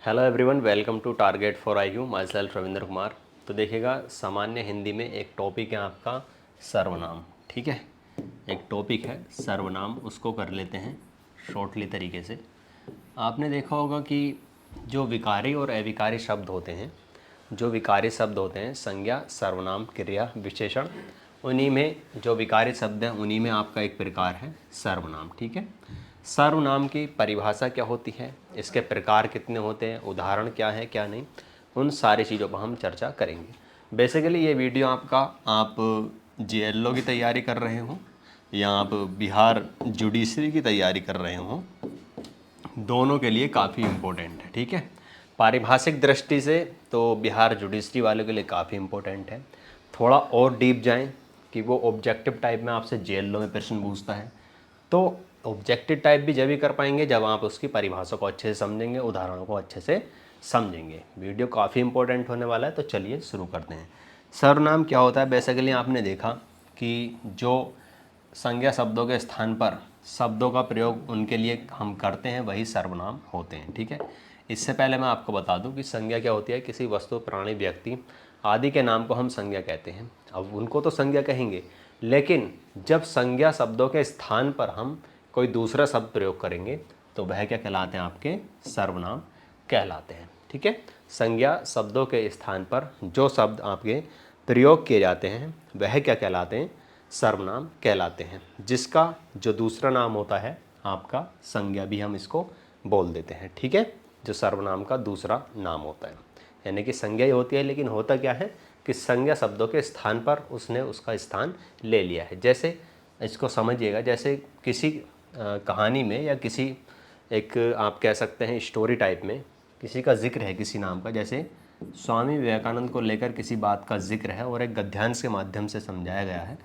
Hello everyone, welcome to target for IQ. Myself Ravindra Kumar. तो देखिएगा, सामान्य हिंदी में एक टॉपिक है आपका सर्वनाम। ठीक है, एक टॉपिक है सर्वनाम, उसको कर लेते हैं शॉर्टली तरीके से। आपने देखा होगा कि जो विकारी और अविकारी शब्द होते हैं, जो विकारी शब्द होते हैं संज्ञा, सर्वनाम, क्रिया, विशेषण, उन्हीं में जो विकारी शब्द हैं उन्हीं में आपका एक प्रकार है सर्वनाम। ठीक है, सर्वनाम की परिभाषा क्या होती है, इसके प्रकार कितने होते हैं, उदाहरण क्या है क्या नहीं, उन सारी चीज़ों पर हम चर्चा करेंगे। बेसिकली ये वीडियो आप जेएलओ की तैयारी कर रहे हो या आप बिहार जुडिशरी की तैयारी कर रहे हो, दोनों के लिए काफ़ी इम्पोर्टेंट है। ठीक है, पारिभाषिक दृष्टि से तो बिहार जुडिशरी वालों के लिए काफ़ी इम्पोर्टेंट है। थोड़ा और डीप जाएं कि वो ऑब्जेक्टिव टाइप में आपसे जेएलओ में प्रश्न पूछता है, तो ऑब्जेक्टिव टाइप भी जब भी कर पाएंगे जब आप उसकी परिभाषा को अच्छे से समझेंगे, उदाहरणों को अच्छे से समझेंगे। वीडियो काफ़ी इंपॉर्टेंट होने वाला है, तो चलिए शुरू करते हैं। सर्वनाम क्या होता है? बेसिकली आपने देखा कि जो संज्ञा शब्दों के स्थान पर शब्दों का प्रयोग उनके लिए हम करते हैं वही सर्वनाम होते हैं। ठीक है, इससे पहले मैं आपको बता दूं कि संज्ञा क्या होती है। किसी वस्तु, प्राणी, व्यक्ति आदि के नाम को हम संज्ञा कहते हैं। अब उनको तो संज्ञा कहेंगे, लेकिन जब संज्ञा शब्दों के स्थान पर हम कोई दूसरा शब्द प्रयोग करेंगे तो वह क्या कहलाते हैं? आपके सर्वनाम कहलाते हैं। ठीक है, संज्ञा शब्दों के स्थान पर जो शब्द आपके प्रयोग किए जाते हैं वह क्या कहलाते हैं? सर्वनाम कहलाते हैं, जिसका जो दूसरा नाम होता है आपका संज्ञा भी हम इसको बोल देते हैं। ठीक है, जो सर्वनाम का दूसरा नाम होता है, यानी कि संज्ञा ही होती है, लेकिन होता क्या है कि संज्ञा शब्दों के स्थान पर उसने उसका स्थान ले लिया है। जैसे इसको समझिएगा, जैसे किसी कहानी में या किसी एक आप कह सकते हैं स्टोरी टाइप में किसी का जिक्र है किसी नाम का, जैसे स्वामी विवेकानंद को लेकर किसी बात का जिक्र है और एक गद्यांश के माध्यम से समझाया गया है,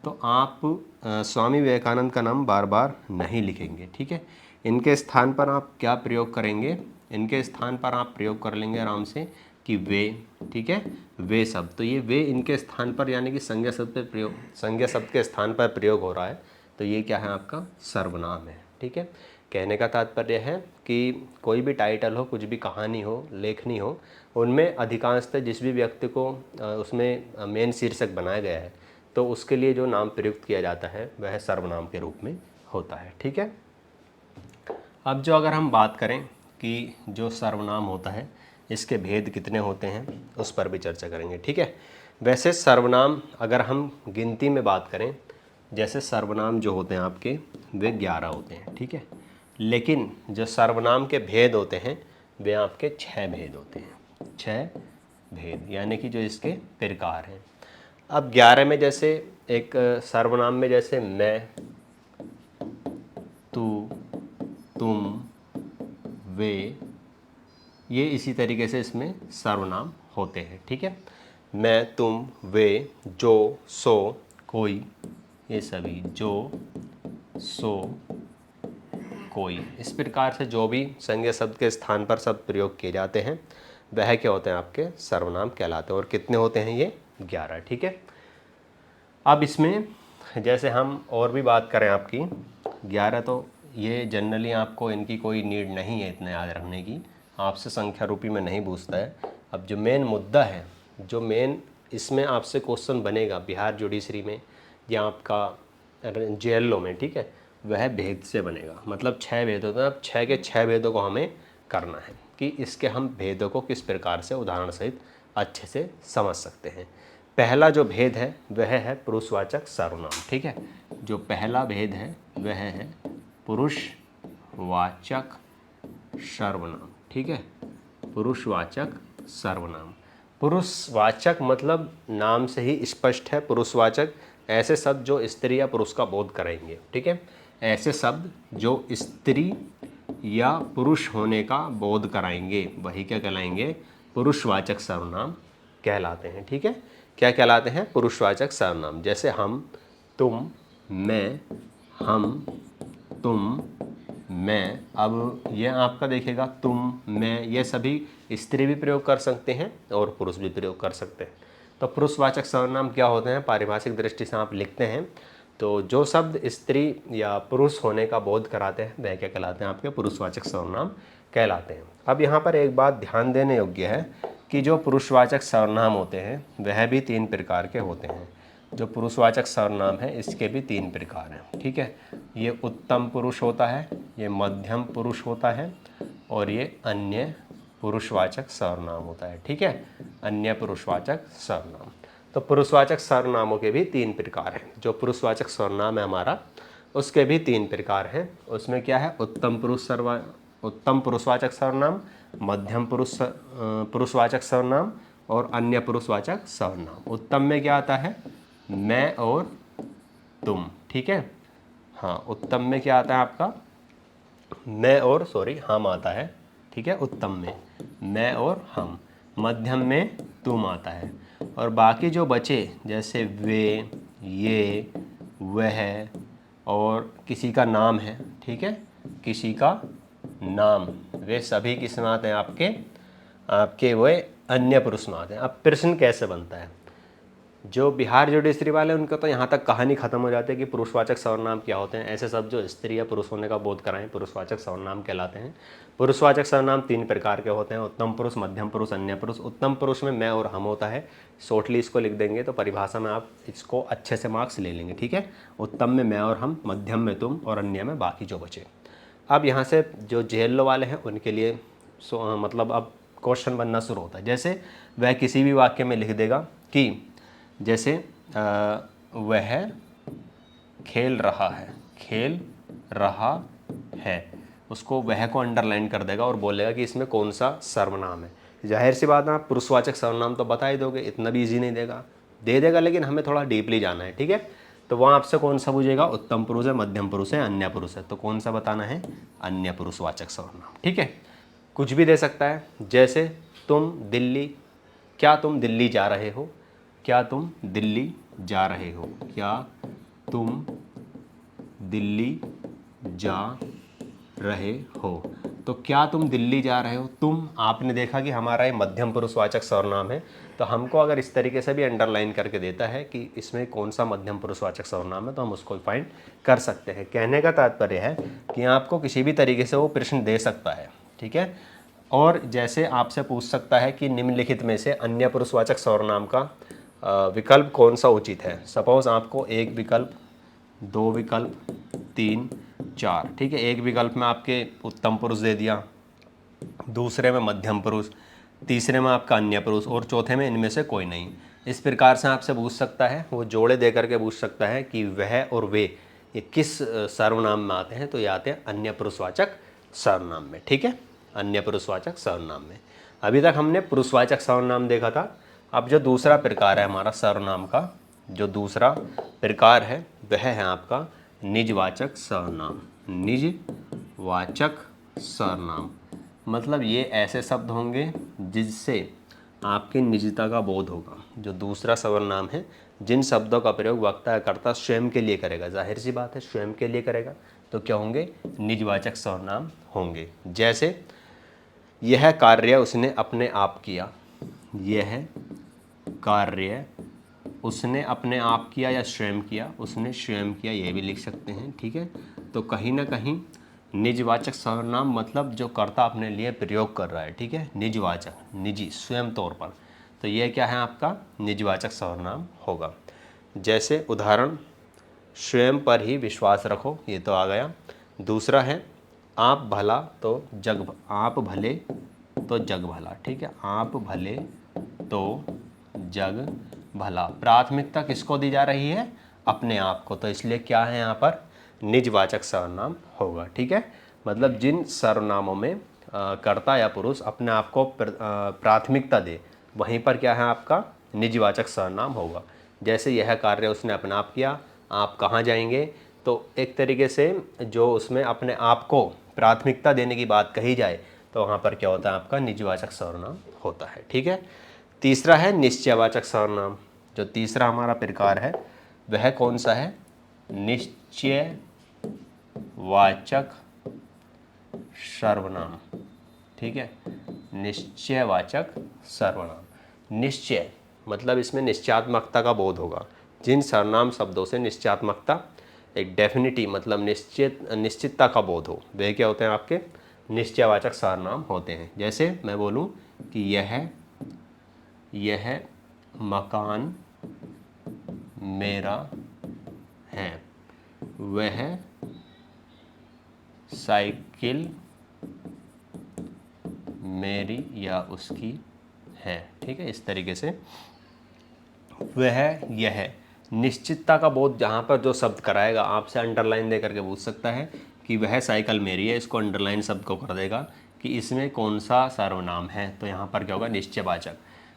तो आप स्वामी विवेकानंद का नाम बार बार नहीं लिखेंगे। ठीक है, इनके स्थान पर आप क्या प्रयोग करेंगे? इनके स्थान पर आप प्रयोग कर लेंगे आराम से कि वे। ठीक है, वे शब्द, तो ये वे इनके स्थान पर यानी कि संज्ञा शब्द पे प्रयोग, संज्ञा शब्द के स्थान पर प्रयोग हो रहा है, तो ये क्या है? आपका सर्वनाम है। ठीक है, कहने का तात्पर्य है कि कोई भी टाइटल हो, कुछ भी कहानी हो, लेखनी हो, उनमें अधिकांशतः जिस भी व्यक्ति को उसमें मेन शीर्षक बनाया गया है तो उसके लिए जो नाम प्रयुक्त किया जाता है वह सर्वनाम के रूप में होता है। ठीक है, अब जो अगर हम बात करें कि जो सर्वनाम होता है इसके भेद कितने होते हैं, उस पर भी चर्चा करेंगे। ठीक है, वैसे सर्वनाम अगर हम गिनती में बात करें, जैसे सर्वनाम जो होते हैं आपके वे 11 होते हैं। ठीक है, लेकिन जो सर्वनाम के भेद होते हैं वे आपके 6 भेद होते हैं। 6 भेद यानी कि जो इसके प्रकार हैं। अब 11 में जैसे एक सर्वनाम में जैसे मैं, तू, तुम, वे, ये इसी तरीके से इसमें सर्वनाम होते हैं। ठीक है, मैं, तुम, वे, जो, सो, कोई, ये सभी, जो, सो, कोई, इस प्रकार से जो भी संज्ञा शब्द के स्थान पर शब्द प्रयोग किए जाते हैं वह क्या होते हैं? आपके सर्वनाम कहलाते हैं। और कितने होते हैं? ये 11। ठीक है, अब इसमें जैसे हम और भी बात करें आपकी 11, तो ये जनरली आपको इनकी कोई नीड नहीं है इतना याद रखने की, आपसे संख्या रूपी में नहीं पूछता है। अब जो मेन मुद्दा है, जो मेन इसमें आपसे क्वेश्चन बनेगा बिहार जुडिशरी में या आपका जेएलओ में, ठीक है, वह भेद से बनेगा। मतलब 6 भेद होते हैं। अब 6 के 6 भेदों को हमें करना है कि इसके हम भेदों को किस प्रकार से उदाहरण सहित अच्छे से समझ सकते हैं। पहला जो भेद है वह है पुरुषवाचक सर्वनाम। ठीक है, जो पहला भेद है वह है पुरुषवाचक सर्वनाम। ठीक है, पुरुषवाचक सर्वनाम। पुरुषवाचक मतलब नाम से ही स्पष्ट है। पुरुषवाचक ऐसे शब्द जो स्त्री या पुरुष का बोध कराएंगे। ठीक है, ऐसे शब्द जो स्त्री या पुरुष होने का बोध कराएंगे वही क्या कहलाएंगे? पुरुषवाचक सर्वनाम कहलाते हैं। ठीक है, क्या कहलाते हैं? पुरुषवाचक सर्वनाम। जैसे हम, तुम, मैं, हम, तुम, मैं। अब ये आपका देखिएगा तुम, मैं, ये सभी स्त्री भी प्रयोग कर सकते हैं और पुरुष भी प्रयोग कर सकते हैं। तो पुरुषवाचक सर्वनाम क्या होते हैं? पारिभाषिक दृष्टि से आप लिखते हैं तो जो शब्द स्त्री या पुरुष होने का बोध कराते हैं वह क्या कहलाते हैं? आपके पुरुषवाचक सर्वनाम कहलाते हैं। अब यहाँ पर एक बात ध्यान देने योग्य है कि जो पुरुषवाचक सर्वनाम होते हैं वह भी 3 प्रकार के होते हैं। जो पुरुषवाचक सर्वनाम है इसके भी 3 प्रकार हैं, ठीक है। ये उत्तम पुरुष होता है, ये मध्यम पुरुष होता है और ये अन्य पुरुषवाचक सर्वनाम होता है, ठीक है। अन्य पुरुषवाचक सर्वनाम। तो पुरुषवाचक सर्वनामों के भी 3 प्रकार हैं। जो पुरुषवाचक सर्वनाम है हमारा उसके भी 3 प्रकार हैं। उसमें क्या है, उत्तम पुरुषवाचक सर्वनाम, मध्यम पुरुषवाचक सर्वनाम और अन्य पुरुषवाचक सर्वनाम। उत्तम में क्या आता है, मैं और तुम, ठीक है। हाँ, उत्तम में क्या आता है आपका, मैं और हम आता है, ठीक है। उत्तम में मैं और हम। मध्यम में तुम आता है। और बाकी जो बचे जैसे वे, ये, वह और किसी का नाम है, ठीक है, किसी का नाम, वे सभी किस में आते हैं, आपके वे अन्य पुरुष में आते हैं। अब प्रश्न कैसे बनता है, जो बिहार जुडिशरी वाले उनका तो यहाँ तक कहानी खत्म हो जाती है कि पुरुषवाचक सर्वनाम क्या होते हैं। ऐसे सब जो स्त्री या पुरुष होने का बोध कराएं पुरुषवाचक सर्वनाम कहलाते हैं। पुरुषवाचक सर्वनाम 3 प्रकार के होते हैं, उत्तम पुरुष, मध्यम पुरुष, अन्य पुरुष। उत्तम पुरुष में मैं और हम होता है, शॉर्टली इसको लिख देंगे तो परिभाषा में आप इसको अच्छे से मार्क्स ले लेंगे, ठीक है। उत्तम में मैं और हम, मध्यम में तुम और अन्य में बाकी जो बचे। अब यहाँ से जो जेएलओ वाले हैं उनके लिए मतलब अब क्वेश्चन बनना शुरू होता है। जैसे वह किसी भी वाक्य में लिख देगा कि जैसे वह खेल रहा है, उसको वह को अंडरलाइन कर देगा और बोलेगा कि इसमें कौन सा सर्वनाम है। जाहिर सी बात है, आप पुरुषवाचक सर्वनाम तो बता ही दोगे, इतना भी इजी नहीं दे देगा, लेकिन हमें थोड़ा डीपली जाना है, ठीक है। तो वहाँ आपसे कौन सा पूछेगा, उत्तम पुरुष है, मध्यम पुरुष है, अन्य पुरुष है। तो कौन सा बताना है, अन्य पुरुषवाचक सर्वनाम, ठीक है। कुछ भी दे सकता है, जैसे क्या तुम दिल्ली जा रहे हो, क्या तुम दिल्ली जा रहे हो, क्या तुम दिल्ली जा रहे हो। तो क्या तुम दिल्ली जा रहे हो, तुम, आपने देखा कि हमारा ये मध्यम पुरुषवाचक सर्वनाम है। तो हमको अगर इस तरीके से भी अंडरलाइन करके देता है कि इसमें कौन सा मध्यम पुरुषवाचक सर्वनाम है तो हम उसको फाइंड कर सकते हैं। कहने का तात्पर्य है कि आपको किसी भी तरीके से वो प्रश्न दे सकता है, ठीक है। और जैसे आपसे पूछ सकता है कि निम्नलिखित में से अन्य पुरुषवाचक सर्वनाम का विकल्प कौन सा उचित है। सपोज आपको 1 विकल्प, 2 विकल्प, 3, 4, ठीक है। एक विकल्प में आपके उत्तम पुरुष दे दिया, दूसरे में मध्यम पुरुष, तीसरे में आपका अन्य पुरुष और चौथे में इनमें से कोई नहीं। इस प्रकार से आपसे पूछ सकता है, वो जोड़े दे करके पूछ सकता है कि वह और वे ये किस सर्वनाम में आते हैं। तो ये आते हैं अन्य पुरुषवाचक सर्वनाम में, ठीक है, अन्य पुरुषवाचक सर्वनाम में। अभी तक हमने पुरुषवाचक सर्वनाम देखा था। अब जो दूसरा प्रकार है हमारा सर्वनाम का, जो दूसरा प्रकार है वह है आपका निजवाचक सर्वनाम। निजवाचक सर्वनाम मतलब ये ऐसे शब्द होंगे जिससे आपकी निजता का बोध होगा। जो दूसरा सर्वनाम है, जिन शब्दों का प्रयोग वक्ता या कर्ता स्वयं के लिए करेगा, जाहिर सी बात है स्वयं के लिए करेगा, तो क्या होंगे, निजवाचक सर्वनाम होंगे। जैसे यह कार्य उसने अपने आप किया, यह कार्य उसने अपने आप किया या स्वयं किया, उसने स्वयं किया, ये भी लिख सकते हैं, ठीक है। तो कहीं ना कहीं निजवाचक सर्वनाम मतलब जो कर्ता अपने लिए प्रयोग कर रहा है, ठीक है, निजवाचक, निजी, स्वयं तौर पर। तो ये क्या है, आपका निजवाचक सर्वनाम होगा। जैसे उदाहरण, स्वयं पर ही विश्वास रखो, ये तो आ गया। दूसरा है आप भले तो जग भला, ठीक है, आप भले तो जग भला। प्राथमिकता किसको दी जा रही है, अपने आप को, तो इसलिए क्या है यहाँ पर निजवाचक सर्वनाम होगा, ठीक है। मतलब जिन सर्वनामों में कर्ता या पुरुष अपने आप को प्राथमिकता दे, वहीं पर क्या है आपका निजवाचक सर्वनाम होगा। जैसे यह कार्य उसने अपने आप किया, आप कहाँ जाएंगे, तो एक तरीके से जो उसमें अपने आप को प्राथमिकता देने की बात कही जाए तो वहाँ पर क्या होता है, आपका निजवाचक सर्वनाम होता है, ठीक है। तीसरा है निश्चयवाचक सर्वनाम। जो तीसरा हमारा प्रकार है वह कौन सा है, निश्चयवाचक सर्वनाम, ठीक है, निश्चयवाचक सर्वनाम। निश्चय मतलब इसमें निश्चयात्मकता का बोध होगा। जिन सर्वनाम शब्दों से निश्चयात्मकता, एक डेफिनिटी मतलब निश्चितता का बोध हो, वे क्या होते हैं आपके निश्चयवाचक सर्वनाम होते हैं। जैसे मैं बोलूं कि यह मकान मेरा है, वह साइकिल मेरी या उसकी है। ठीक है, इस तरीके से वह यह निश्चितता का बोध जहाँ पर जो शब्द कराएगा आपसे अंडरलाइन दे करके पूछ सकता है कि वह साइकिल मेरी है, इसको अंडरलाइन शब्द को कर देगा कि इसमें कौन सा सर्वनाम है। तो यहाँ पर क्या होगा, निश्चयवाचक।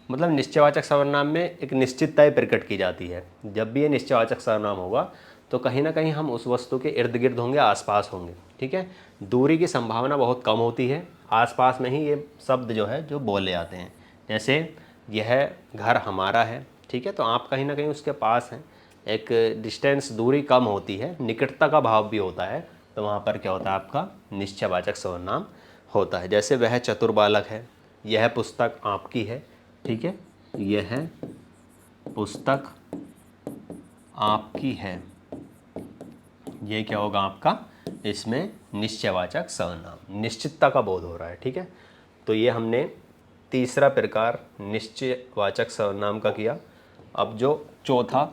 मतलब निश्चयवाचक सर्वनाम में एक निश्चितता प्रकट की जाती है। जब भी ये निश्चयवाचक सर्वनाम होगा तो कहीं ना कहीं हम उस वस्तु के इर्द गिर्द होंगे, आसपास होंगे। ठीक है, दूरी की संभावना बहुत कम होती है, आसपास में ही ये शब्द जो है जो बोले जाते हैं। जैसे यह घर हमारा है, ठीक है, तो आप कहीं ना कहीं उसके पास हैं, एक डिस्टेंस दूरी कम होती है, निकटता का भाव भी होता है, तो वहाँ पर क्या होता है, आपका निश्चयवाचक सर्वनाम होता है। जैसे वह चतुर बालक है, यह पुस्तक आपकी है। ठीक है, यह पुस्तक आपकी है, ये क्या होगा आपका, इसमें निश्चयवाचक सर्वनाम, निश्चितता का बोध हो रहा है। ठीक है, तो ये हमने तीसरा प्रकार निश्चयवाचक सर्वनाम का किया। अब जो चौथा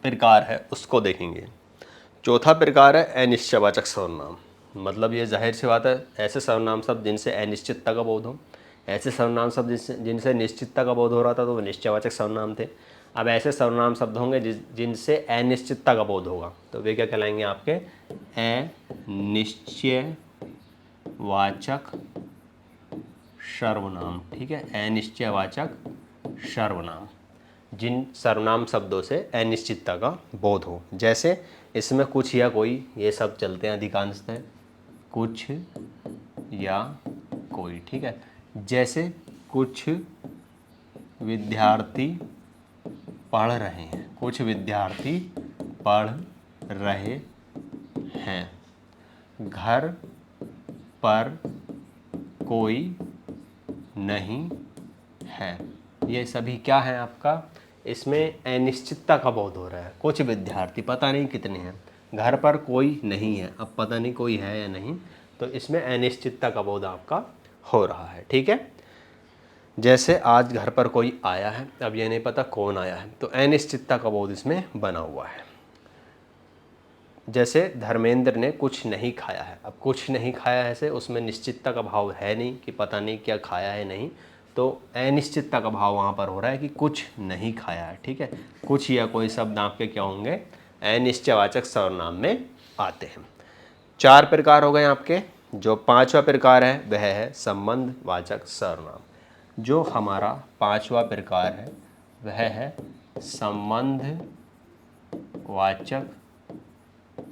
प्रकार है उसको देखेंगे। चौथा प्रकार है अनिश्चयवाचक सर्वनाम। मतलब ये जाहिर सी बात है, ऐसे सर्वनाम शब्द जिनसे अनिश्चितता का बोध हो। ऐसे सर्वनाम शब्द जिनसे निश्चितता का बोध हो रहा था तो वो निश्चयवाचक सर्वनाम थे। अब ऐसे सर्वनाम शब्द होंगे जिनसे अनिश्चितता का बोध होगा, तो वे क्या कहलाएंगे, आपके अनिश्चयवाचक सर्वनाम। ठीक है, अनिश्चयवाचक सर्वनाम, जिन सर्वनाम शब्दों से अनिश्चितता का बोध हो। जैसे इसमें कुछ या कोई, ये सब चलते हैं अधिकांशतः, कुछ या कोई। ठीक है, जैसे कुछ विद्यार्थी पढ़ रहे हैं, कुछ विद्यार्थी पढ़ रहे हैं, घर पर कोई नहीं है। ये सभी क्या है आपका, इसमें अनिश्चितता का बोध हो रहा है। कुछ विद्यार्थी, पता नहीं कितने हैं, घर पर कोई नहीं है, अब पता नहीं कोई है या नहीं, तो इसमें अनिश्चितता का बोध आपका हो रहा है। ठीक है, जैसे आज घर पर कोई आया है, अब ये नहीं पता कौन आया है, तो अनिश्चितता का बोध इसमें बना हुआ है। जैसे धर्मेंद्र ने कुछ नहीं खाया है, अब कुछ नहीं खाया है से उसमें निश्चितता का भाव है नहीं कि पता नहीं क्या खाया है नहीं, तो अनिश्चितता का भाव वहाँ पर हो रहा है कि कुछ नहीं खाया है। ठीक है, कुछ या कोई शब्द आपके क्या होंगे, अनिश्चयवाचक सर्वनाम में आते हैं। 4 प्रकार हो गए आपके। जो 5वां प्रकार है वह है संबंधवाचक सर्वनाम। जो हमारा 5वां प्रकार है वह है संबंधवाचक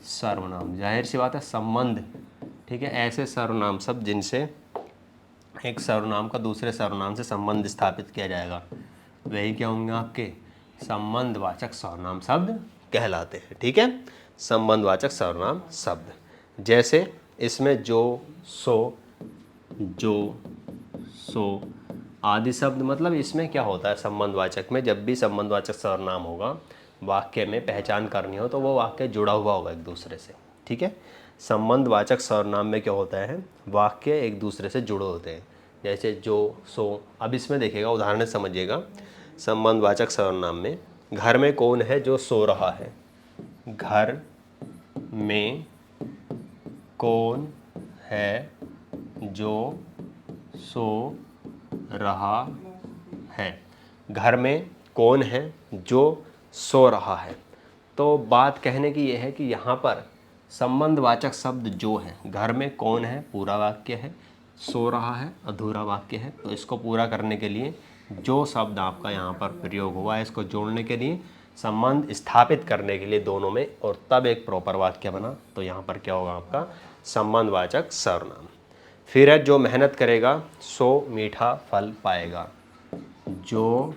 सर्वनाम। जाहिर सी बात है, संबंध। ठीक है, ऐसे सर्वनाम शब्द जिनसे एक सर्वनाम का दूसरे सर्वनाम से संबंध स्थापित किया जाएगा, वही क्या होंगे, आपके संबंधवाचक सर्वनाम शब्द कहलाते हैं। ठीक है, संबंधवाचक सर्वनाम शब्द। जैसे इसमें जो, सो, आदि शब्द, मतलब इसमें क्या होता है, संबंधवाचक में जब भी संबंधवाचक सर्वनाम होगा, वाक्य में पहचान करनी हो तो वो वाक्य जुड़ा हुआ होगा एक दूसरे से। ठीक है, संबंधवाचक सर्वनाम में क्या होता है, वाक्य एक दूसरे से जुड़े होते हैं। जैसे जो, सो, अब इसमें देखिएगा, उदाहरण समझिएगा। संबंधवाचक सर्वनाम में घर में कौन है जो सो रहा है, घर में कौन है जो सो रहा है, घर में कौन है जो सो रहा है। तो बात कहने की यह है कि यहाँ पर संबंधवाचक शब्द जो है, घर में कौन है पूरा वाक्य है, सो रहा है अधूरा वाक्य है, तो इसको पूरा करने के लिए जो शब्द आपका यहाँ पर प्रयोग हुआ है, इसको जोड़ने के लिए, संबंध स्थापित करने के लिए दोनों में, और तब एक प्रॉपर वाक्य बना, तो यहाँ पर क्या होगा आपका संबंधवाचक सर्वनाम। फिर है जो मेहनत करेगा सो मीठा फल पाएगा। जो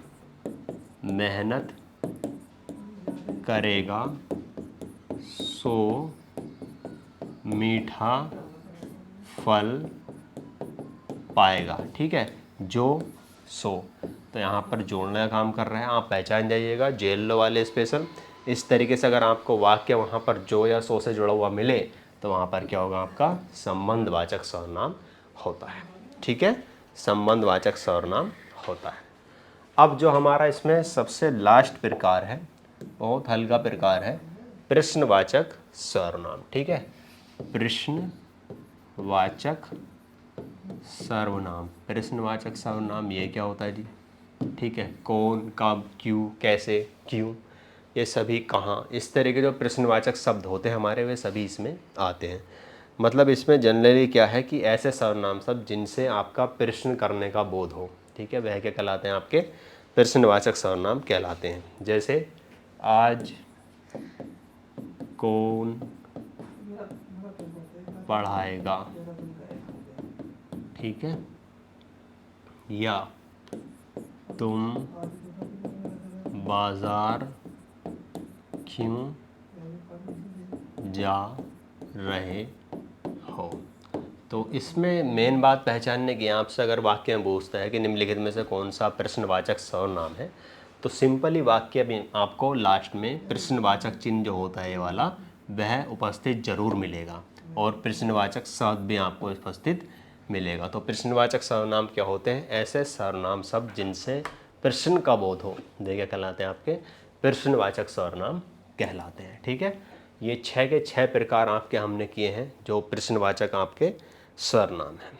मेहनत करेगा सो मीठा फल पाएगा। ठीक है, जो, सो, तो यहाँ पर जोड़ने का काम कर रहे हैं, आप पहचान जाइएगा, जेल लो वाले स्पेशल। इस तरीके से अगर आपको वाक्य वहाँ पर जो या सो से जुड़ा हुआ मिले तो वहाँ पर क्या होगा, आपका संबंधवाचक सर्वनाम होता है। ठीक है, संबंधवाचक सर्वनाम होता है। अब जो हमारा इसमें सबसे लास्ट प्रकार है, बहुत हल्का प्रकार है, प्रश्नवाचक सर्वनाम। ठीक है, प्रश्नवाचक सर्वनाम। प्रश्नवाचक सर्वनाम ये क्या होता है जी? ठीक है, कौन, कब, क्यों, कैसे, क्यों, ये सभी, कहाँ, इस तरह के जो प्रश्नवाचक शब्द होते हैं हमारे, वे सभी इसमें आते हैं। मतलब इसमें जनरली क्या है कि ऐसे सर्वनाम शब्द जिनसे आपका प्रश्न करने का बोध हो, ठीक है, वह क्या कहलाते हैं, आपके प्रश्नवाचक सर्वनाम कहलाते हैं। जैसे आज कौन पढ़ाएगा, ठीक है, या तुम बाजार क्यों जा रहे हो। तो इसमें मेन बात पहचानने की, आपसे अगर वाक्य में पूछता है कि निम्नलिखित में से कौन सा प्रश्नवाचक सर्वनाम है, तो सिंपली वाक्य में आपको लास्ट में प्रश्नवाचक चिन्ह जो होता है ये वाला, वह उपस्थित जरूर मिलेगा, और प्रश्नवाचक शब्द भी आपको उपस्थित मिलेगा। तो प्रश्नवाचक सर्वनाम क्या होते हैं? ऐसे सर्वनाम शब्द जिनसे प्रश्न का बोध हो, देखिए कहलाते हैं आपके प्रश्नवाचक सर्वनाम कहलाते हैं। ठीक है, ये 6 के 6 प्रकार आपके हमने किए हैं जो प्रश्नवाचक आपके सर्वनाम हैं।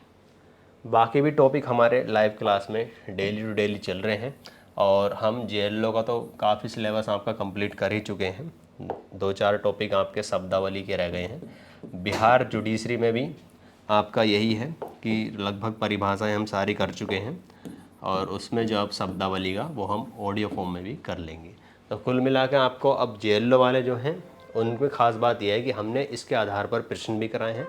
बाकी भी टॉपिक हमारे लाइव क्लास में डेली टू डेली चल रहे हैं, और हम JLO का तो काफ़ी सिलेबस आपका कंप्लीट कर ही चुके हैं। 2-4 टॉपिक आपके शब्दावली के रह गए हैं। बिहार जुडिशरी में भी आपका यही है कि लगभग परिभाषाएं हम सारी कर चुके हैं, और उसमें जो अब शब्दावली का वो हम ऑडियो फॉर्म में भी कर लेंगे। तो कुल मिलाकर आपको अब JLO वाले जो हैं उनमें ख़ास बात यह है कि हमने इसके आधार पर प्रश्न भी कराए हैं।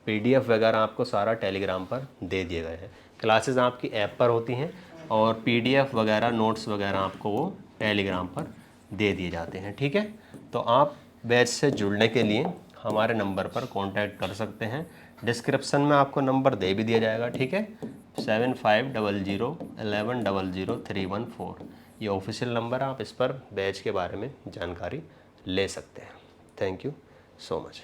PDF वगैरह आपको सारा टेलीग्राम पर दे दिए गए हैं। क्लासेस आपकी ऐप पर होती हैं, और PDF वगैरह नोट्स वगैरह आपको वो टेलीग्राम पर दे दिए जाते हैं। ठीक है, तो आप बैच से जुड़ने के लिए हमारे नंबर पर कांटेक्ट कर सकते हैं। डिस्क्रिप्शन में आपको नंबर दे भी दिया जाएगा। ठीक है, 750011000314, ये ऑफिशियल नंबर, आप इस पर बैच के बारे में जानकारी ले सकते हैं। Thank you so much.